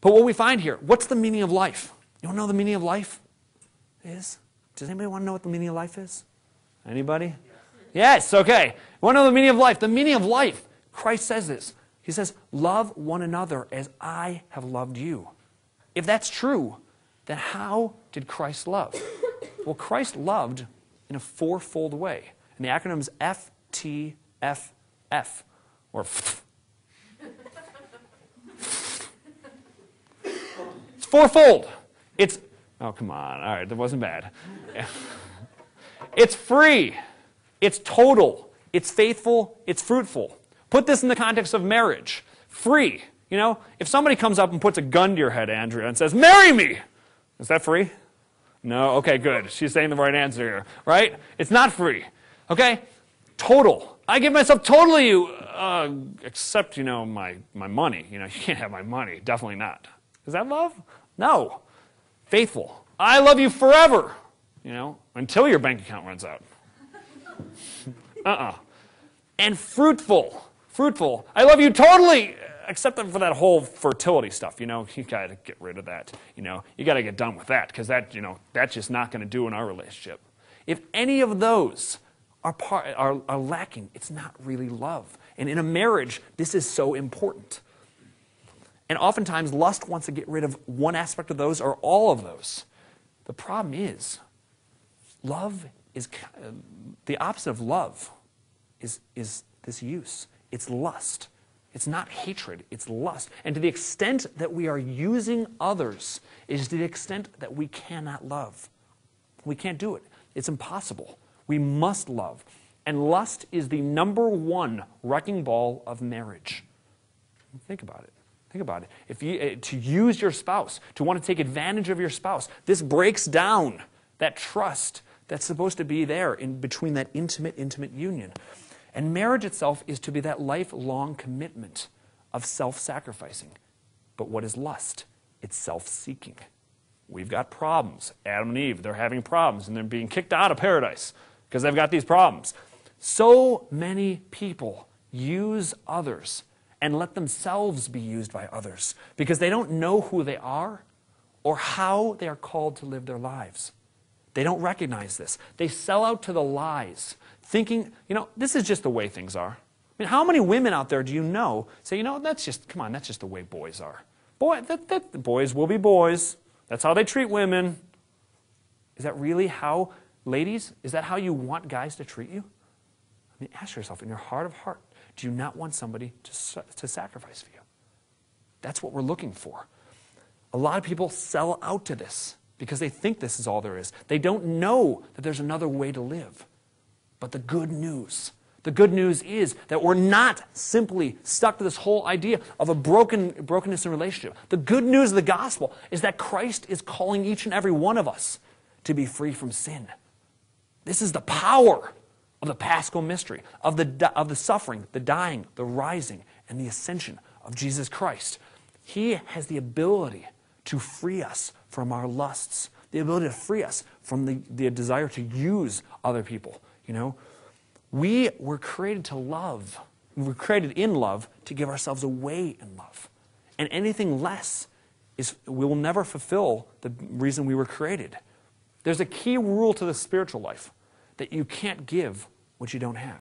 But what we find here, what's the meaning of life? You want to know what the meaning of life is? Does anybody want to know what the meaning of life is? Anybody? Yes, okay. You want to know the meaning of life? The meaning of life, Christ says this. He says, love one another as I have loved you. If that's true, then how did Christ love? Well, Christ loved in a fourfold way. And the acronym is FTFF, or it's fourfold. It's, oh, come on. All right, that wasn't bad. It's free. It's total. It's faithful. It's fruitful. Put this in the context of marriage. Free. You know, if somebody comes up and puts a gun to your head, Andrea, and says, marry me, is that free? No? Okay, good. She's saying the right answer here, right? It's not free. Okay? Total. I give myself totally to you, except, you know, my money. You know, you can't have my money. Definitely not. Is that love? No. Faithful. I love you forever, you know, until your bank account runs out. And fruitful. Fruitful. I love you totally, except for that whole fertility stuff, you know. You got to get rid of that, you know. You got to get done with that, because that, you know, that's just not going to do in our relationship. If any of those are lacking, it's not really love. And in a marriage, this is so important. And oftentimes, lust wants to get rid of one aspect of those or all of those. The problem is, love is, the opposite of love is this use. It's lust. It's not hatred, it's lust. And to the extent that we are using others is to the extent that we cannot love. We can't do it. It's impossible. We must love. And lust is the #1 wrecking ball of marriage. Think about it. Think about it. If you, to use your spouse, to want to take advantage of your spouse, this breaks down that trust that's supposed to be there in between that intimate union. And marriage itself is to be that lifelong commitment of self-sacrificing. But what is lust? It's self-seeking. We've got problems. Adam and Eve, they're having problems, and they're being kicked out of paradise because they've got these problems. So many people use others and let themselves be used by others because they don't know who they are or how they are called to live their lives. They don't recognize this. They sell out to the lies, thinking, you know, this is just the way things are. I mean, how many women out there do you know say, you know, that's just, come on, that's just the way boys are. Boys will be boys. That's how they treat women. Is that really how, ladies, is that how you want guys to treat you? I mean, ask yourself, in your heart of heart, do you not want somebody to sacrifice for you? That's what we're looking for. A lot of people sell out to this because they think this is all there is. They don't know that there's another way to live. But the good news is that we're not simply stuck to this whole idea of a brokenness in relationship. The good news of the gospel is that Christ is calling each and every one of us to be free from sin. This is the power of the Paschal mystery, of the suffering, the dying, the rising, and the ascension of Jesus Christ. He has the ability to free us from our lusts, the ability to free us from the desire to use other people. You know, we were created to love. We were created in love to give ourselves away in love. And anything less we will never fulfill the reason we were created. There's a key rule to the spiritual life, that you can't give what you don't have.